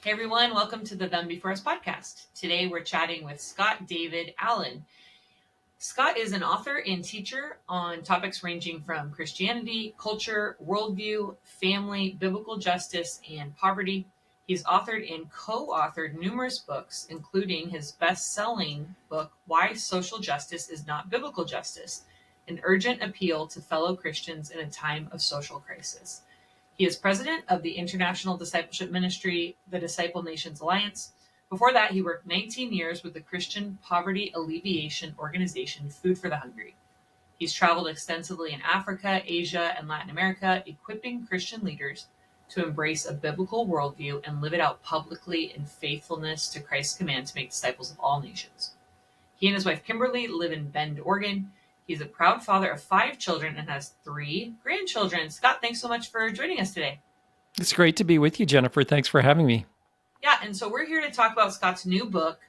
Hey everyone, welcome to the Them Before Us podcast. Today we're chatting with Scott David Allen. Scott is an author and teacher on topics ranging from Christianity, culture, worldview, family, biblical justice, and poverty. He's authored and co-authored numerous books, including his best-selling book, Why Social Justice is Not Biblical Justice, an urgent appeal to fellow Christians in a time of social crisis. He is president of the international discipleship ministry, the Disciple Nations Alliance. Before that, he worked 19 years with the Christian poverty alleviation organization Food for the Hungry. He's traveled extensively in Africa, Asia, and Latin America, equipping Christian leaders to embrace a biblical worldview and live it out publicly in faithfulness to Christ's command to make disciples of all nations. He and his wife Kimberly live in Bend, Oregon. He's a proud father of 5 children and has 3 grandchildren. Scott, thanks so much for joining us today. It's great to be with you, Jennifer. Thanks for having me. Yeah, and so we're here to talk about Scott's new book,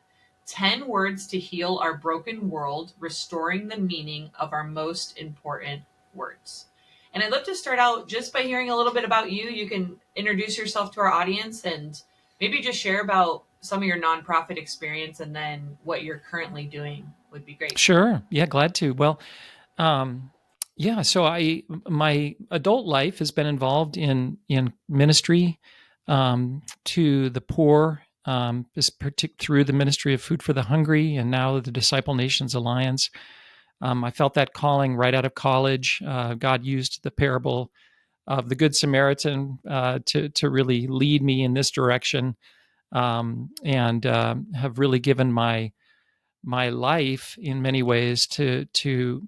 10 Words to Heal Our Broken World, Restoring the Meaning of Our Most Important Words. And I'd love to start out just by hearing a little bit about you. You can introduce yourself to our audience and maybe just share about some of your nonprofit experience and then what you're currently doing would be great. Sure. Yeah, glad to. Well, so my adult life has been involved in ministry to the poor, through the ministry of Food for the Hungry, and now the Disciple Nations Alliance. I felt that calling right out of college. God used the parable of the Good Samaritan to really lead me in this direction, and have really given my life in many ways to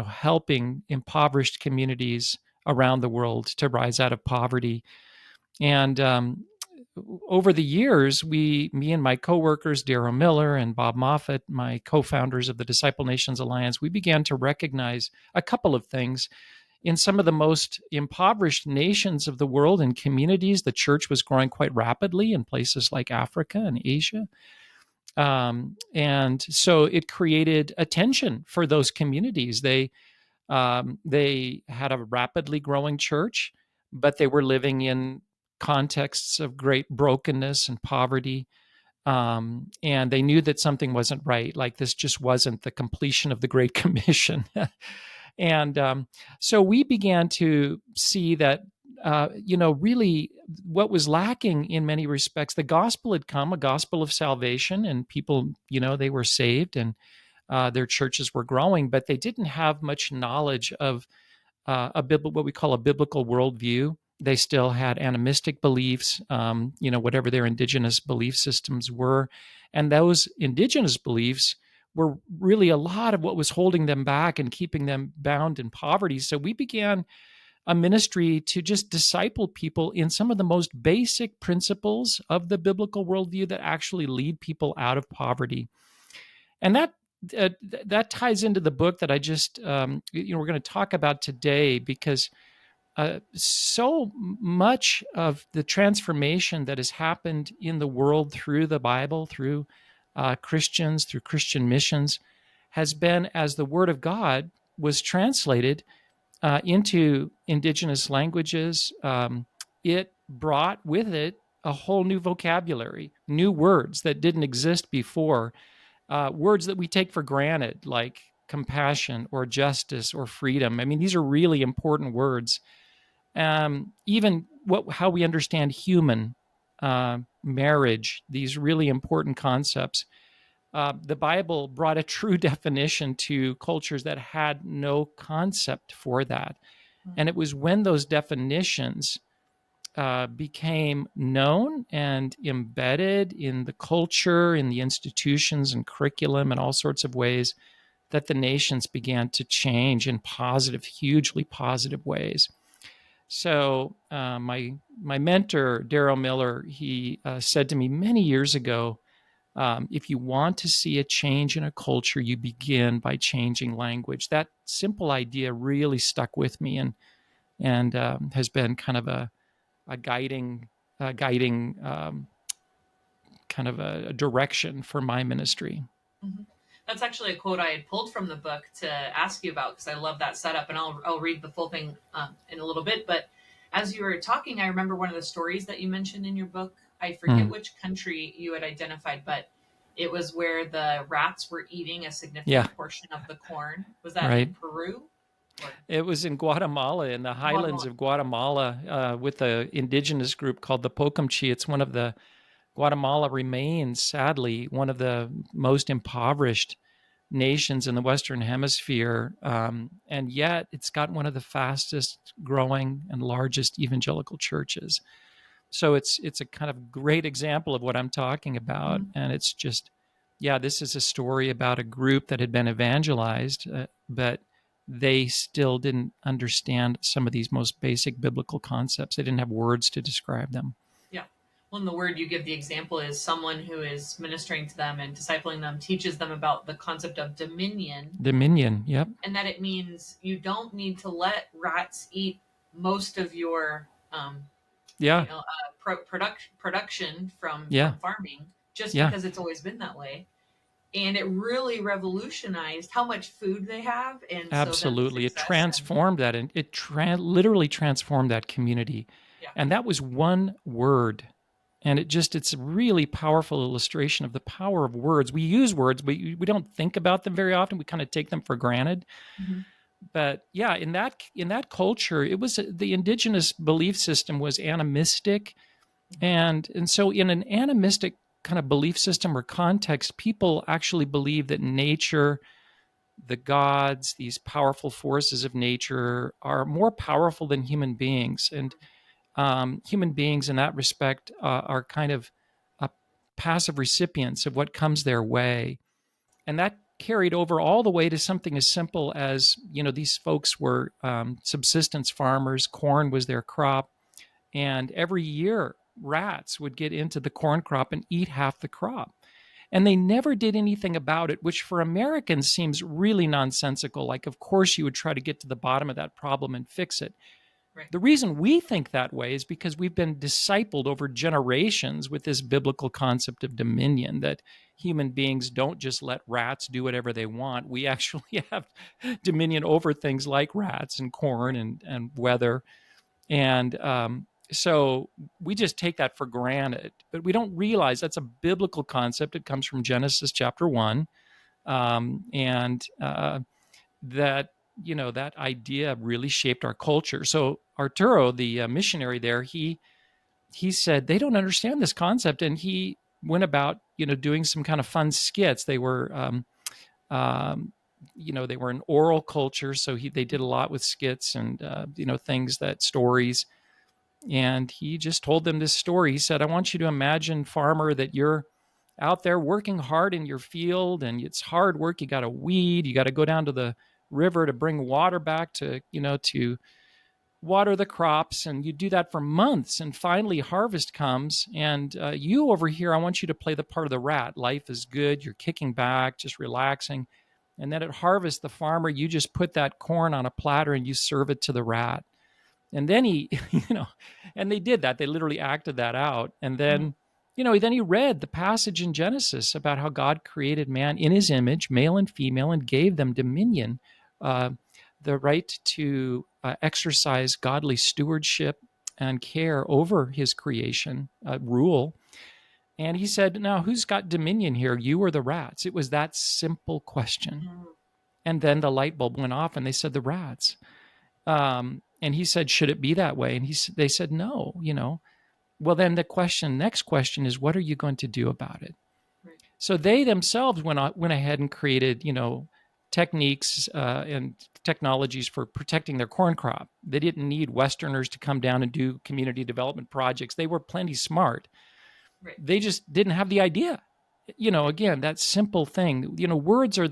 helping impoverished communities around the world to rise out of poverty. And over the years, me and my coworkers, Darrow Miller and Bob Moffat, my co-founders of the Disciple Nations Alliance, we began to recognize a couple of things. In some of the most impoverished nations of the world and communities, the church was growing quite rapidly in places like Africa and Asia. And so it created a tension for those communities. They had a rapidly growing church, but they were living in contexts of great brokenness and poverty. And they knew that something wasn't right. Like this just wasn't the completion of the Great Commission. And so we began to see that, really what was lacking in many respects, the gospel had come, a gospel of salvation, and people, they were saved and their churches were growing, but they didn't have much knowledge of what we call a biblical worldview. They still had animistic beliefs, whatever their indigenous belief systems were. And those indigenous beliefs were really a lot of what was holding them back and keeping them bound in poverty. So we began a ministry to just disciple people in some of the most basic principles of the biblical worldview that actually lead people out of poverty. And that ties into the book that I just, we're going to talk about today, because so much of the transformation that has happened in the world through the Bible, through Christians, through Christian missions, has been as the Word of God was translated into indigenous languages. It brought with it a whole new vocabulary, new words that didn't exist before, words that we take for granted, like compassion or justice or freedom. I mean, these are really important words. Even how we understand human marriage, these really important concepts. The Bible brought a true definition to cultures that had no concept for that. And it was when those definitions became known and embedded in the culture, in the institutions and curriculum and all sorts of ways, that the nations began to change in positive, hugely positive ways. So my mentor, Darrow Miller, he said to me many years ago, if you want to see a change in a culture, you begin by changing language. That simple idea really stuck with me and has been kind of a guiding kind of a direction for my ministry. Mm-hmm. That's actually a quote I had pulled from the book to ask you about, because I love that setup, and I'll read the full thing in a little bit. But as you were talking, I remember one of the stories that you mentioned in your book. I forget Hmm. which country you had identified, but it was where the rats were eating a Yeah, significant portion of the corn. Was that in right. Peru or It was in Guatemala, in the highlands Guatemala? of Guatemala, with an indigenous group called the Pocumchi. It's one of the Guatemala remains, sadly, one of the most impoverished nations in the Western Hemisphere, and yet it's got one of the fastest growing and largest evangelical churches. So it's a kind of great example of what I'm talking about, Mhm. and it's just, yeah, this is a story about a group that had been evangelized, but they still didn't understand some of these most basic biblical concepts. They didn't have words to describe them. Yeah. Well, and the word you give the example is someone who is ministering to them and discipling them teaches them about the concept of dominion, Dominion, yep, and that it means you don't need to let rats eat most of your yeah, production from yeah, farming just yeah. because it's always been that way. And it really revolutionized how much food they have, and so then the Absolutely. It success and transformed that, and it literally transformed that community. yeah. And that was one word. And it's a really powerful illustration of the power of words. We use words, but we don't think about them very often. We kind of take them for granted. Mm-hmm. But yeah, in that culture, it was the indigenous belief system was animistic, Mm-hmm. and so in an animistic kind of belief system or context, people actually believe that nature, the gods, these powerful forces of nature, are more powerful than human beings. And human beings, in that respect, are kind of uh, passive recipients of what comes their way. And that carried over all the way to something as simple as, these folks were subsistence farmers, corn was their crop. And every year, rats would get into the corn crop and eat half the crop, and they never did anything about it, which for Americans seems really nonsensical. Like, of course, you would try to get to the bottom of that problem and fix it. Right. The reason we think that way is because we've been discipled over generations with this biblical concept of dominion, that human beings don't just let rats do whatever they want. We actually have dominion over things like rats and corn and weather. And so we just take that for granted, but we don't realize that's a biblical concept. It comes from Genesis chapter 1. And that, that idea really shaped our culture. So Arturo, the missionary there, he said they don't understand this concept, and he went about, doing some kind of fun skits. They were um, they were an oral culture, so they did a lot with skits and things, that stories. And he just told them this story. He said, I want you to imagine, farmer, that you're out there working hard in your field, and it's hard work. You got to weed, you got to go down to the river to bring water back to, to water the crops. And you do that for months. And finally, harvest comes. And you over here, I want you to play the part of the rat. Life is good. You're kicking back, just relaxing. And then at harvest, the farmer, you just put that corn on a platter and you serve it to the rat. And then he, and they did that. They literally acted that out. And Mm-hmm. then, then he read the passage in Genesis about how God created man in his image, male and female, and gave them dominion, uh, the right to exercise godly stewardship and care over his creation, rule. And he said, now who's got dominion here, you or the rats? It was that simple question. And then the light bulb went off and they said, the rats. And he said, should it be that way? And they said, no, Well, then next question is, what are you going to do about it? Right. So they themselves went ahead and created, techniques and technologies for protecting their corn crop. They didn't need Westerners to come down and do community development projects. They were plenty smart. Right. They just didn't have the idea. Right. Again, that simple thing. Words are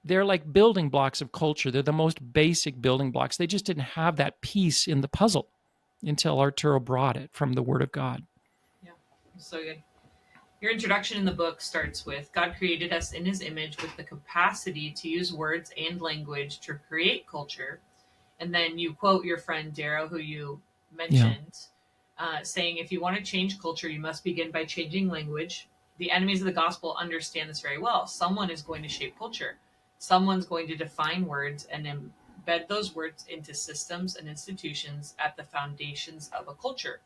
they're like building blocks of culture. They're the most basic building blocks. They just didn't have that piece in the puzzle until Arturo brought it from the Word of God. Yeah. So good. Your introduction in the book starts with God created us in his image with the capacity to use words and language to create culture. And then you quote your friend Darrow, who you Yeah. mentioned, saying, if you want to change culture, you must begin by changing language. The enemies of the gospel understand this very well. Someone is going to shape culture, someone's going to define words and embed those words into systems and institutions at the foundations of a culture.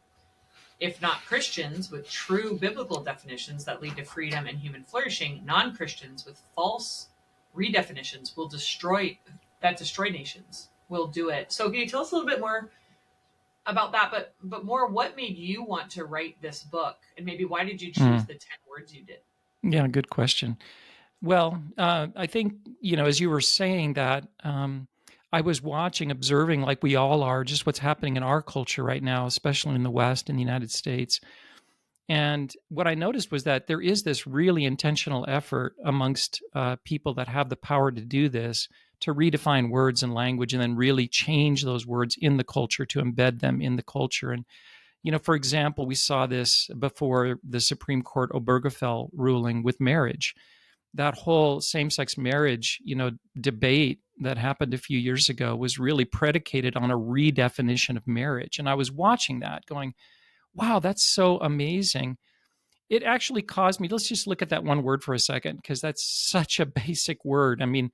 If not Christians with true biblical definitions that lead to freedom and human flourishing, non-Christians with false redefinitions will destroy nations. Will do it. So can you tell us a little bit more about that, but more what made you want to write this book, and maybe why did you choose Mm. the 10 words you did? Yeah, good question. Well, I think, as you were saying that, I was watching, observing, like we all are, just what's happening in our culture right now, especially in the West, in the United States. And what I noticed was that there is this really intentional effort amongst people that have the power to do this, to redefine words and language and then really change those words in the culture, to embed them in the culture. And, for example, we saw this before the Supreme Court Obergefell ruling with marriage. That whole same-sex marriage, debate that happened a few years ago was really predicated on a redefinition of marriage. And I was watching that going, wow, that's so amazing. It actually caused me, let's just look at that one word for a second, because that's such a basic word. I mean,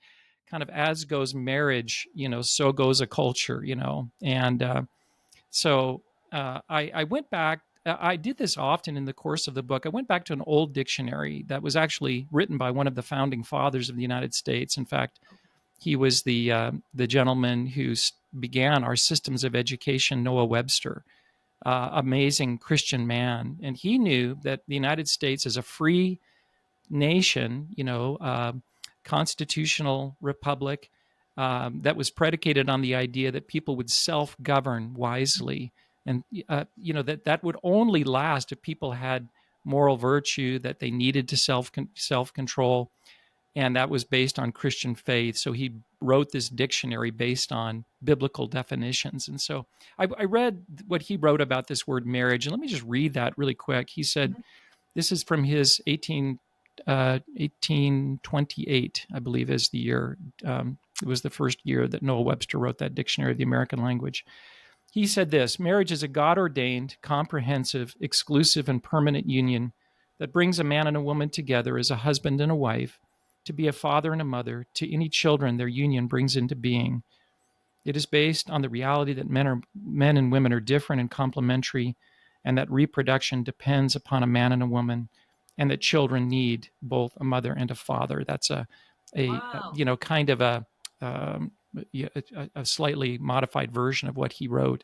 kind of as goes marriage, so goes a culture, And I went back. I did this often in the course of the book. I went back to an old dictionary that was actually written by one of the founding fathers of the United States. In fact, he was the gentleman who began our systems of education, Noah Webster, amazing Christian man, and he knew that the United States is a free nation, constitutional republic that was predicated on the idea that people would self-govern wisely, and that would only last if people had moral virtue, that they needed to self-control, and that was based on Christian faith. So he wrote this dictionary based on biblical definitions. And so I read what he wrote about this word marriage, and let me just read that really quick. He said, Mhm. this is from his 1828, I believe is the year. It was the first year that Noah Webster wrote that dictionary of the American language. He said this: marriage is a God ordained, comprehensive, exclusive, and permanent union that brings a man and a woman together as a husband and a wife, to be a father and a mother to any children their union brings into being. It is based on the reality that men and women are different and complementary, and that reproduction depends upon a man and a woman, and that children need both a mother and a father. That's a Wow. kind of um, a slightly modified version of what he wrote.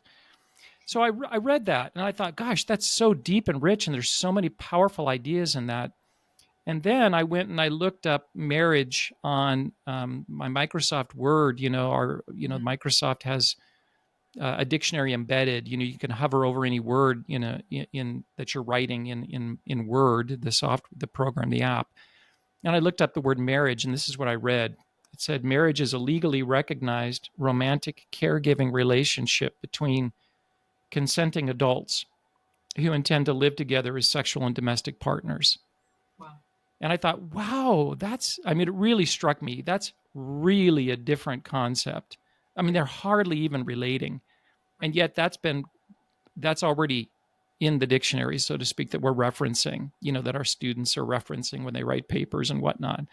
So I read that and I thought, gosh, that's so deep and rich, and there's so many powerful ideas in that. And then I went and I looked up marriage on my Microsoft Word. Mhm. Microsoft has a dictionary embedded. You can hover over any word in that you're writing in Word, the program, the app. And I looked up the word marriage, and this is what I read. It said marriage is a legally recognized romantic caregiving relationship between consenting adults who intend to live together as sexual and domestic partners. Wow. And I thought, wow, it really struck me. That's really a different concept. I mean, Right. they're hardly even relating. And Right. yet that's already in the dictionary, so to speak, that we're referencing, that our students are referencing when they write papers and whatnot.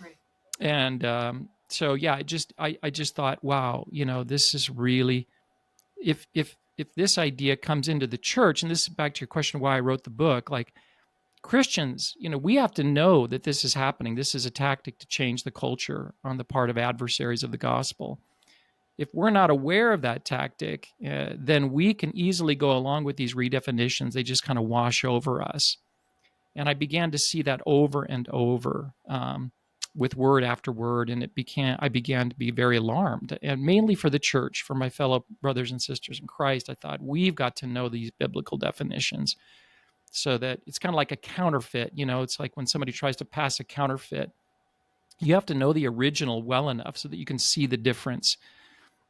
Right. And so, yeah, I just thought, wow, this is really, if this idea comes into the church, and this is back to your question why I wrote the book, like Christians, we have to know that this is happening. This is a tactic to change the culture on the part of adversaries of the gospel. If we're not aware of that tactic, then we can easily go along with these redefinitions. They just kind of wash over us. And I began to see that over and over with word after word, and I began to be very alarmed, and mainly for the church, for my fellow brothers and sisters in Christ. I thought, we've got to know these biblical definitions, so that it's kind of like a counterfeit. It's like when somebody tries to pass a counterfeit, you have to know the original well enough so that you can see the difference.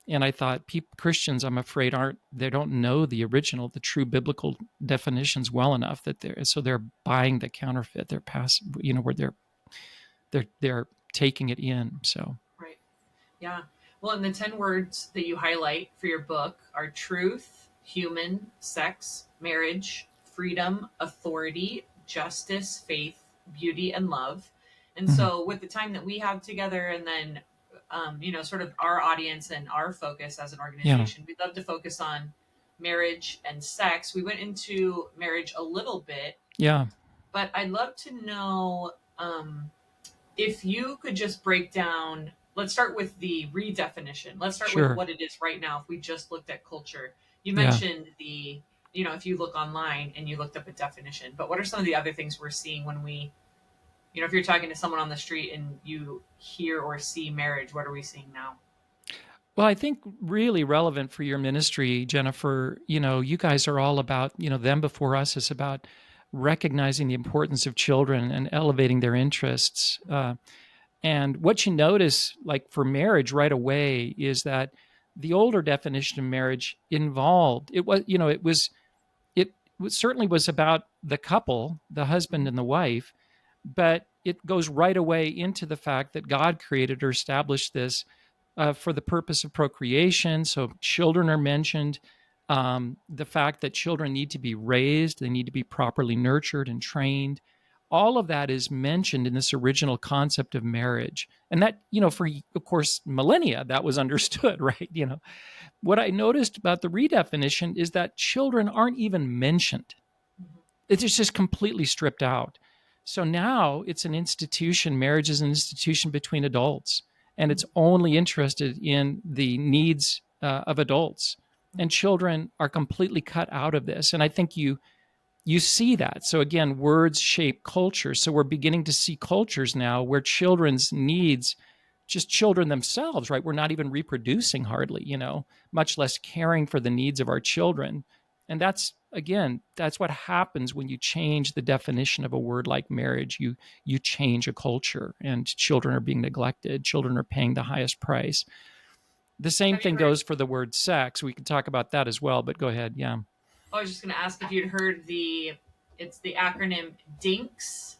And I thought, Christians, I'm afraid, they don't know the original, the true biblical definitions well enough, that they're buying the counterfeit. They're passing, where they're taking it in. So Right. Yeah. Well, and the 10 words that you highlight for your book are truth, human, sex, marriage, freedom, authority, justice, faith, beauty, and love. And mhm. so, with the time that we have together, and then, sort of our audience and our focus as an Yeah, organization, we'd love to focus on marriage and sex. We went into marriage a little bit, Yeah, but I'd love to know if you could just break down. Let's start with the redefinition. Let's start with sure. what it is right now. If we just looked at culture, you Yeah. mentioned if you look online and you looked up a definition, but what are some of the other things we're seeing when if you're talking to someone on the street and you hear or see marriage, what are we seeing now? Well, I think really relevant for your ministry, Jennifer, you guys are all about, them before us is about recognizing the importance of children and elevating their interests. And what you notice, like for marriage right away, is that the older definition of marriage involved, it certainly was about the couple, the husband Mhm. and the wife, but it goes right away into the fact that God created or established this for the purpose of procreation. So children are mentioned. The fact that children need to be raised, they need to be properly nurtured and trained. All of that is mentioned in this original concept of marriage. And that, for, of course, millennia, that was understood, right? What I noticed about the redefinition is that children aren't even mentioned. Mhm. It's just completely stripped out. So now it's an institution. Marriage is an institution between adults, and it's Mhm. only interested in the needs of adults. And children are completely cut out of this. And I think you see that. So again, words shape culture. So we're beginning to see cultures now where children's needs, just children themselves, right? We're not even reproducing hardly, much less caring for the needs of our children. And that's what happens when you change the definition of a word like marriage. You change a culture, and children are being neglected. Children are paying the highest price. The same Have you thing heard? goes for the word sex. We can talk about that as well, but go ahead. Yeah. I was just going to ask if you'd heard it's the acronym DINKS.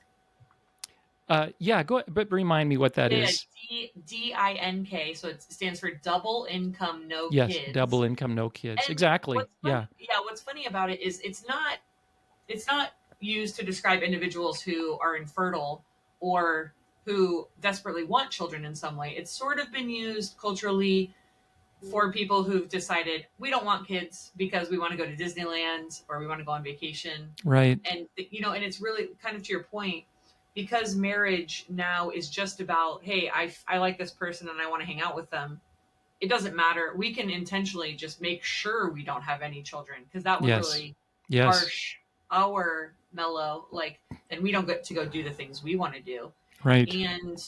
Yeah, go but remind me what that Yeah, is. DINK. So it stands for double income, no Yes, double kids. income, no kids. And Exactly. Yeah. what's funny about it is it's not used to describe individuals who are infertile or who desperately want children in some way. It's sort of been used culturally for people who've decided we don't want kids because we want to go to Disneyland or we want to go on vacation. Right. And it's really kind of to your point, because marriage now is just about, hey, I like this person and I want to hang out with them. It doesn't matter. We can intentionally just make sure we don't have any children because that would Yes. really Yes. harsh our mellow, like, then we don't get to go do the things we want to do. Right. And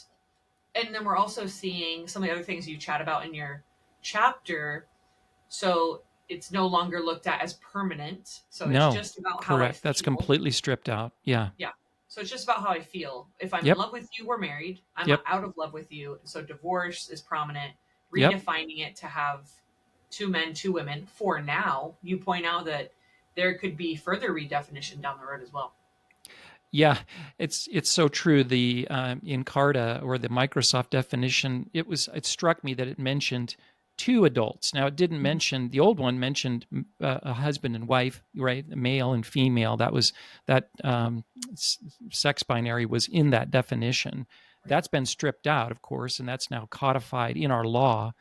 then we're also seeing some of the other things you chat about in your chapter. So it's no longer looked at as permanent. So it's No. just about how I Correct. That's feel. completely stripped out. Yeah. Yeah. So it's just about how I feel. If I'm in Yep. love with you, we're married. I'm Yep. out of love with you. So divorce is prominent. Yep. Redefining it to have two men, two women for now. You point out that there could be further redefinition down the road as well. Yeah, it's so true. The in Carta or the Microsoft definition, it struck me that it mentioned two adults. Now it didn't Mhm. mention the old one mentioned a husband and wife, right? Male and female. That was that sex binary was in that definition. Right. That's been stripped out, of course, and that's now codified in our law.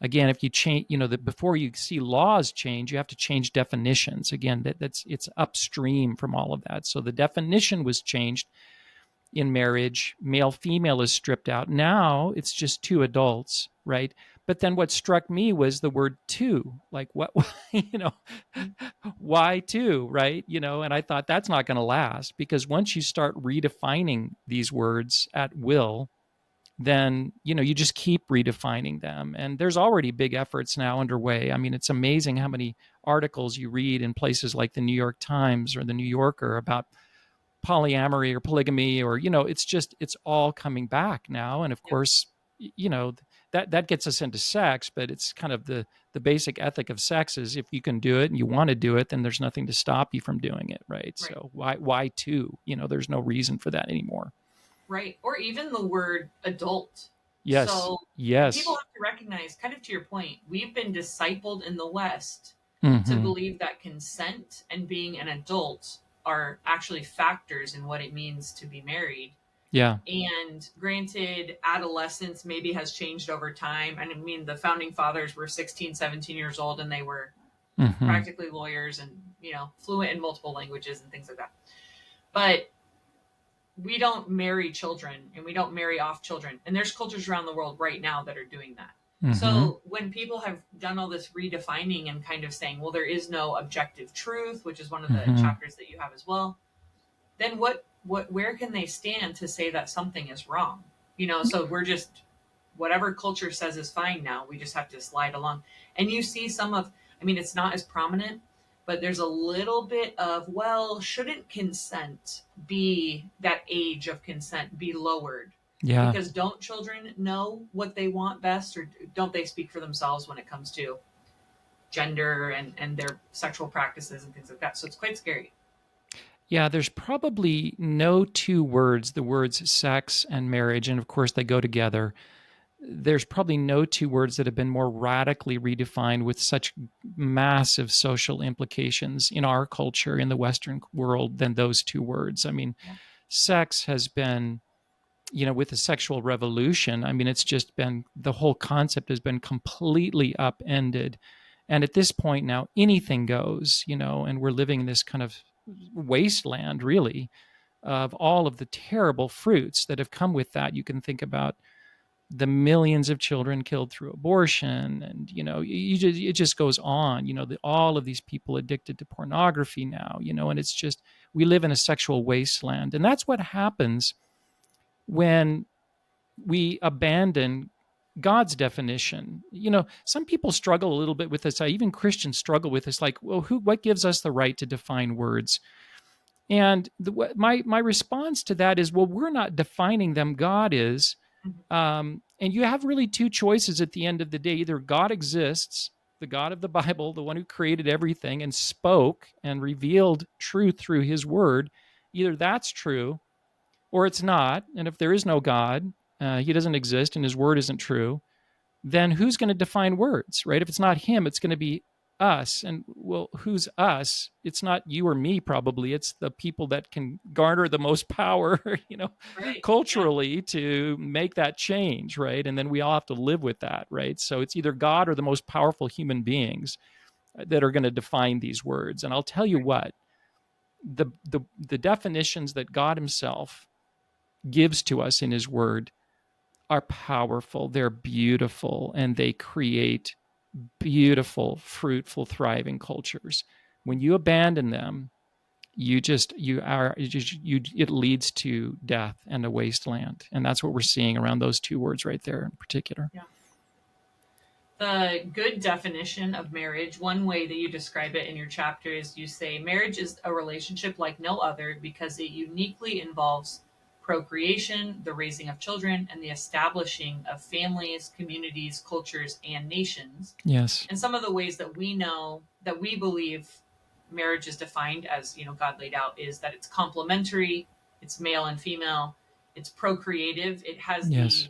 Again, if you change, that before you see laws change, you have to change definitions. Again, it's upstream from all of that. So the definition was changed in marriage. Male female is stripped out. Now it's just two adults, right? But then what struck me was the word two. Like what, why two, right? And I thought that's not going to last because once you start redefining these words at will, then you just keep redefining them, and there's already big efforts now underway. I mean, it's amazing how many articles you read in places like the New York Times or the New Yorker about polyamory or polygamy, or it's all coming back now. And of Yep. course, that gets us into sex, but it's kind of the basic ethic of sex is if you can do it and you want to do it, then there's nothing to stop you from doing it, right? Right. So why two? There's no reason for that anymore. Right. Or even the word adult. Yes. So people Yes. have to recognize, kind of to your point, we've been discipled in the West to Hmm. believe that consent and being an adult are actually factors in what it means to be married. Yeah. And granted, adolescence maybe has changed over time. And I mean, the founding fathers were 16, 17 years old and they were Hmm. practically lawyers and, fluent in multiple languages and things like that. But we don't marry children and we don't marry off children. And there's cultures around the world right now that are doing that. Hmm. So when people have done all this redefining and kind of saying, well, there is no objective truth, which is one of the Hmm. chapters that you have as well, then where can they stand to say that something is wrong? So we're just, whatever culture says is fine now. We just have to slide along. And you see some of, I mean, it's not as prominent, but there's a little bit of, well, shouldn't consent be, that age of consent be lowered? Yeah. Because don't children know what they want best, or don't they speak for themselves when it comes to gender and their sexual practices and things like that? So it's quite scary. Yeah, there's probably no two words, the words sex and marriage, and of course they go together. There's probably no two words that have been more radically redefined with such massive social implications in our culture, in the Western world, than those two words. I mean, Yeah. sex has been, with the sexual revolution, I mean, it's just been, the whole concept has been completely upended. And at this point now, anything goes, and we're living in this kind of wasteland, really, of all of the terrible fruits that have come with that. You can think about the millions of children killed through abortion, and it just goes on. All of these people addicted to pornography now, and it's just, we live in a sexual wasteland, and that's what happens when we abandon God's definition. Some people struggle a little bit with this. Even Christians struggle with this. Like, well, what gives us the right to define words? And my response to that is, well, we're not defining them. God is. Mhm. And you have really two choices at the end of the day. Either God exists, the God of the Bible, the one who created everything and spoke and revealed truth through his word. Either that's true or it's not. And if there is no God, he doesn't exist and his word isn't true, then who's going to define words, right? If it's not him, it's going to be us. And well, who's us? It's not you or me, probably. It's the people that can garner the most power, Right. Yeah. culturally, to make that change, right? And then we all have to live with that, right? So it's either God or the most powerful human beings that are going to define these words. And I'll tell you Right. what, the definitions that God himself gives to us in his word are powerful, they're beautiful, and they create beautiful, fruitful, thriving cultures. When you abandon them, it leads to death and a wasteland. And that's what we're seeing around those two words right there in particular. Yeah. The good definition of marriage, one way that you describe it in your chapter is, you say marriage is a relationship like no other because it uniquely involves procreation, the raising of children, and the establishing of families, communities, cultures, and nations. Yes. And some of the ways that we know, that we believe marriage is defined as, God laid out, is that it's complementary, it's male and female, it's procreative, it has Yes.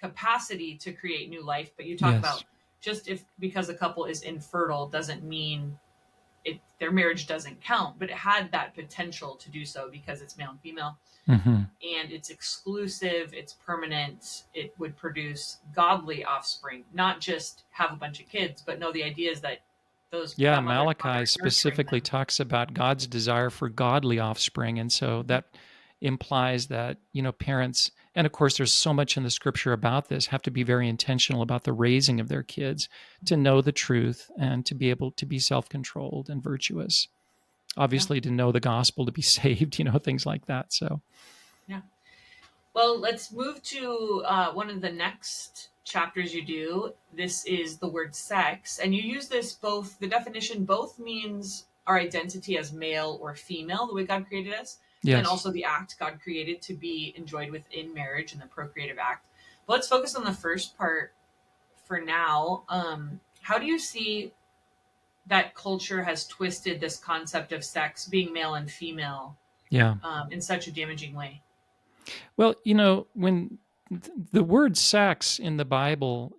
the capacity to create new life. But you talk Yes. about, just if because a couple is infertile doesn't mean their marriage doesn't count, but it had that potential to do so because it's male and female, Mm-hmm. and it's exclusive, it's permanent, it would produce godly offspring, not just have a bunch of kids, but no, the idea is that Yeah, that mother and father Malachi are nurturing specifically them. talks about God's desire for godly offspring. And so Mhm. that implies that, parents, and of course, there's so much in the scripture about this, have to be very intentional about the raising of their kids to know the truth and to be able to be self controlled and virtuous. Yeah. Obviously, to know the gospel, to be saved, things like that. So, Yeah. Well, let's move to one of the next chapters you do. This is the word sex, and you use this both, the definition both means our identity as male or female, the way God created us, but then yes. also the act God created to be enjoyed within marriage and the procreative act. But let's focus on the first part for now. How do you see that culture has twisted this concept of sex being male and female Yeah. in such a damaging way? Well, when the word sex in the Bible,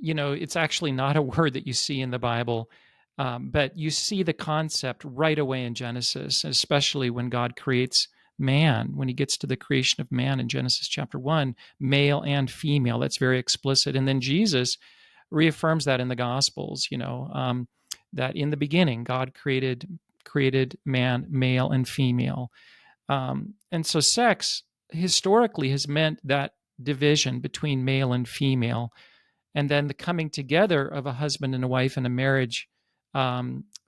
it's actually not a word that you see in the Bible, but you see the concept right away in Genesis, especially when God creates man, when he gets to the creation of man in Genesis chapter 1, male and female. That's very explicit. And then Jesus reaffirms that in the Gospels. that in the beginning God created man, male and female. And so sex historically has meant that division between male and female, and then the coming together of a husband and a wife in a marriage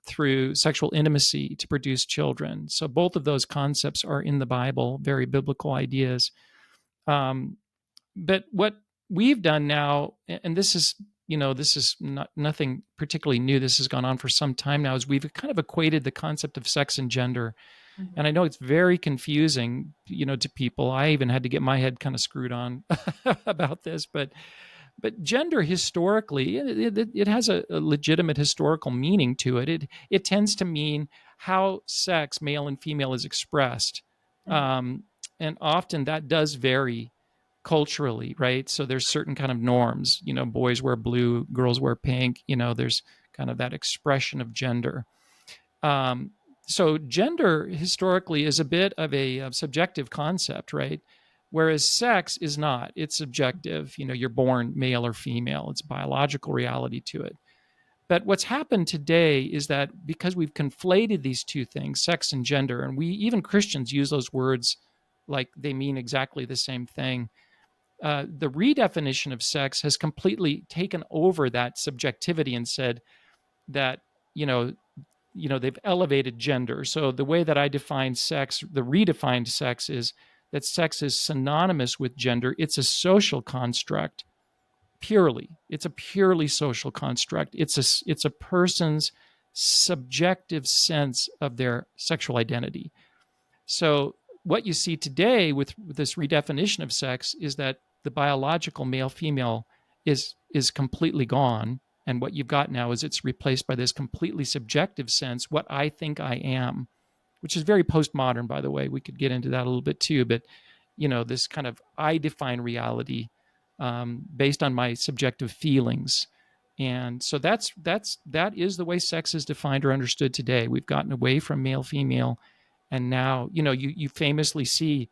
through sexual intimacy to produce children. So both of those concepts are in the Bible, very biblical ideas. Um, but what we've done now, and this is not nothing particularly new. This has gone on for some time now. Is we've kind of equated the concept of sex and gender, and Mm-hmm. I know it's very confusing, to people. I even had to get my head kind of screwed on about this, but gender historically, it has a legitimate historical meaning to it. It tends to mean how sex, male and female, is expressed, Mm-hmm. um, and often that does vary culturally, right? So there's certain kind of norms. Boys wear blue, girls wear pink. There's kind of that expression of gender. Um, so gender historically is a bit of a subjective concept, right? Whereas sex is not. It's subjective. You're born male or female. It's biological reality to it. But what's happened today is that because we've conflated these two things, sex and gender, and we even Christians use those words like they mean exactly the same thing. The redefinition of sex has completely taken over that subjectivity and said that you know they've elevated gender. So the way that I define sex, the redefined sex, is that sex is synonymous with gender. It's a social construct purely. It's a purely social construct. It's a person's subjective sense of their sexual identity. So what you see today with this redefinition of sex is that the biological male female is completely gone, and what you've got now is it's replaced by this completely subjective sense, what I think I am, which is very postmodern, by the way. We could get into that a little bit too, but this kind of I define reality based on my subjective feelings. And so that is the way sex is defined or understood today. We've gotten away from male female, and now you famously see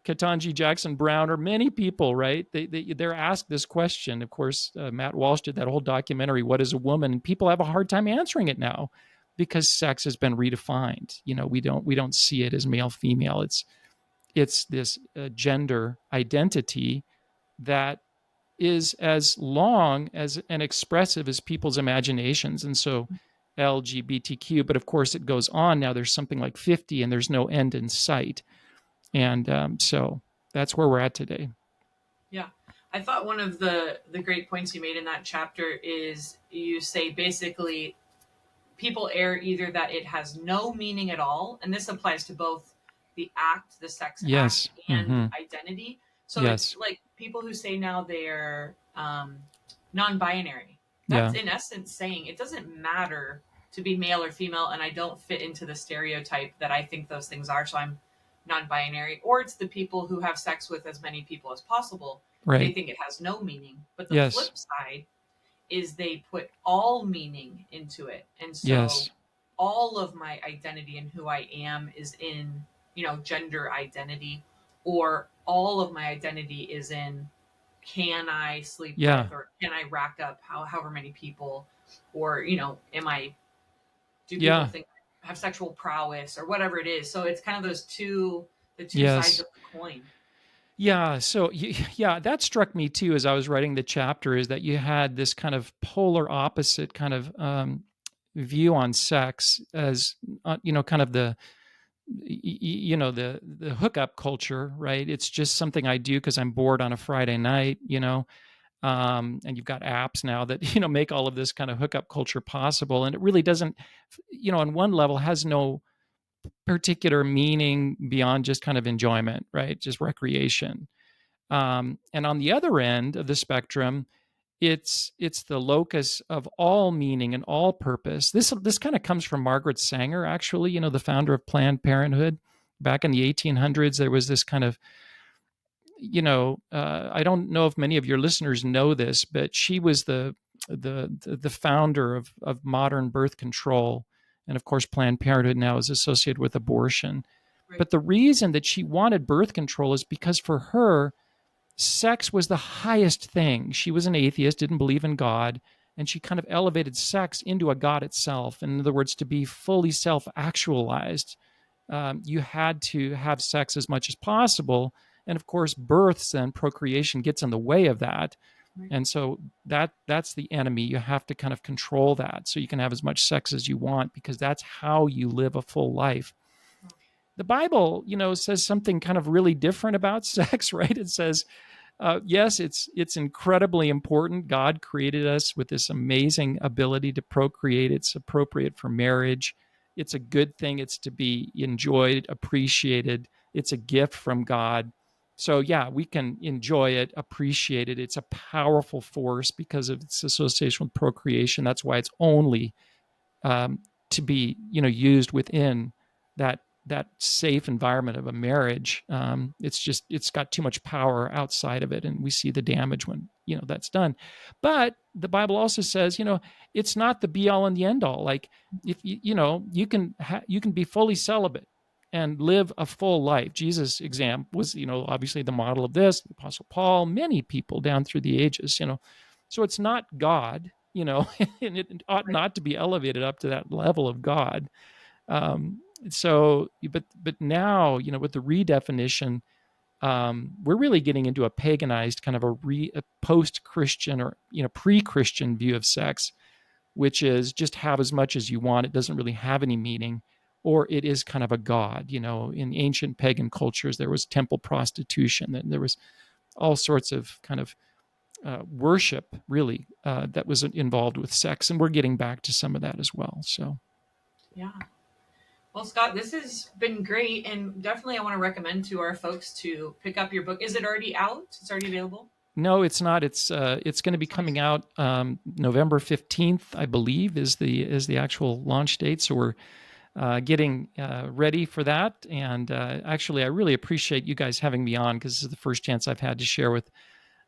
Ketanji Jackson Brown or many people, right? They're asked this question. Of course, Matt Walsh did that whole documentary, "What is a Woman?" And people have a hard time answering it now because sex has been redefined. We don't see it as male female. It's this gender identity that is as long as and expressive as people's imaginations. And so LGBTQ, but of course it goes on now. There's something like 50 and there's no end in sight. And so that's where we're at today. Yeah. I thought one of the great points you made in that chapter is you say basically people err either that it has no meaning at all, and this applies to both the act, the sex act, Yes. and Mm-hmm. identity. So it's Yes. like people who say now they're non-binary. That's Yeah. in essence saying it doesn't matter to be male or female, and I don't fit into the stereotype that I think those things are, so I'm non-binary. Or it's the people who have sex with as many people as possible. They Right. think it has no meaning. But the Yes. flip side is they put all meaning into it. And so Yes. all of my identity and who I am is in, gender identity, or all of my identity is in can I sleep with, Yeah. or can I rack up however many people, or, am I, do people Yeah. think I have sexual prowess or whatever it is. So it's kind of the two sides Yes. of the coin. Yeah. So, yeah, that struck me too as I was writing the chapter, is that you had this kind of polar opposite kind of view on sex as, kind of the hookup culture, right? It's just something I do because I'm bored on a Friday night, and you've got apps now that make all of this kind of hookup culture possible, and it really doesn't, on one level, has no particular meaning beyond just kind of enjoyment, right? Just recreation. And on the other end of the spectrum, it's the locus of all meaning and all purpose. This kind of comes from Margaret Sanger, actually, the founder of Planned Parenthood. Back in the 1800s, there was this kind of, I don't know if many of your listeners know this, but she was the founder of modern birth control, and of course, Planned Parenthood now is associated with abortion. Right. But the reason that she wanted birth control is because for her, sex was the highest thing. She was an atheist, didn't believe in God. and she kind of elevated sex into a god itself. In other words, to be fully self-actualized, you had to have sex as much as possible, and of course, births and procreation gets in the way of that. Right. And so that's the enemy. You have to kind of control that so you can have as much sex as you want, because that's how you live a full life. The Bible, says something kind of really different about sex, right? It says, yes, it's incredibly important. God created us with this amazing ability to procreate. It's appropriate for marriage. It's a good thing. It's to be enjoyed, appreciated. It's a gift from God. So yeah, we can enjoy it, appreciate it. It's a powerful force because of its association with procreation. That's why it's only to be used within that safe environment of a marriage. It's got too much power outside of it, and we see the damage when that's done. But the Bible also says it's not the be all and the end all. Like, if you can you can be fully celibate and live a full life. Jesus' example was obviously the model of this. The Apostle Paul, many people down through the ages. So it's not God, and it ought Right. not to be elevated up to that level of God. But now, with the redefinition, we're really getting into a paganized kind of a post-Christian or pre-Christian view of sex, which is just have as much as you want. It doesn't really have any meaning, or it is kind of a god. In ancient pagan cultures, there was temple prostitution, and there was all sorts of kind of worship, really, that was involved with sex, and we're getting back to some of that as well. So, Yeah. Well, Scott, this has been great, and definitely I want to recommend to our folks to pick up your book. Is it already out? It's already available? no, it's not. It's going to be coming out November 15th, I believe, is the actual launch date. So we're getting ready for that. And actually, I really appreciate you guys having me on, because this is the first chance I've had to share with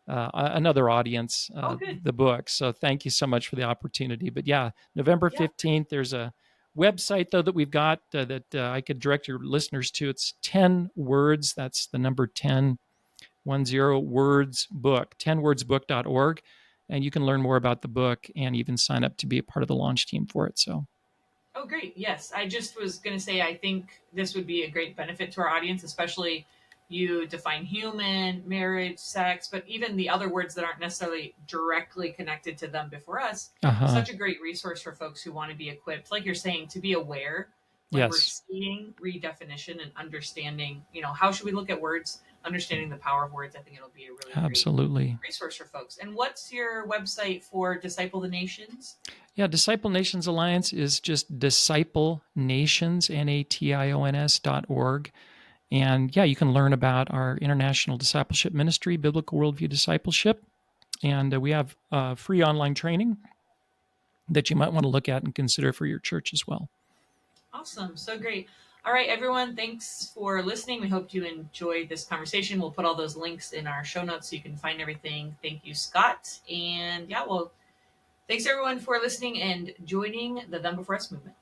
another audience Oh, good. the book. So thank you so much for the opportunity. But yeah, November Yeah. 15th, there's a website, though, that we've got that I could direct your listeners to. It's 10 words. That's the number 10, 10 words book, 10wordsbook.org. And you can learn more about the book and even sign up to be a part of the launch team for it. So, Oh, great. Yes. I just was going to say, I think this would be a great benefit to our audience, especially you define human, marriage, sex, but even the other words that aren't necessarily directly connected to them before us. uh-huh. Such a great resource for folks who want to be equipped, like you're saying, to be aware when we're Yes, seeing redefinition and understanding, how should we look at words, understanding the power of words. I think it'll be a really great absolutely. resource for folks. And what's your website for Disciple the Nations? Yeah, Disciple Nations Alliance is just Disciple Nations, nations.org. And yeah, you can learn about our international discipleship ministry, Biblical Worldview Discipleship. And we have free online training that you might want to look at and consider for your church as well. Awesome. So great. All right, everyone. Thanks for listening. We hope you enjoyed this conversation. We'll put all those links in our show notes so you can find everything. Thank you, Scott. And yeah, well, thanks everyone for listening and joining the Them Before Us movement.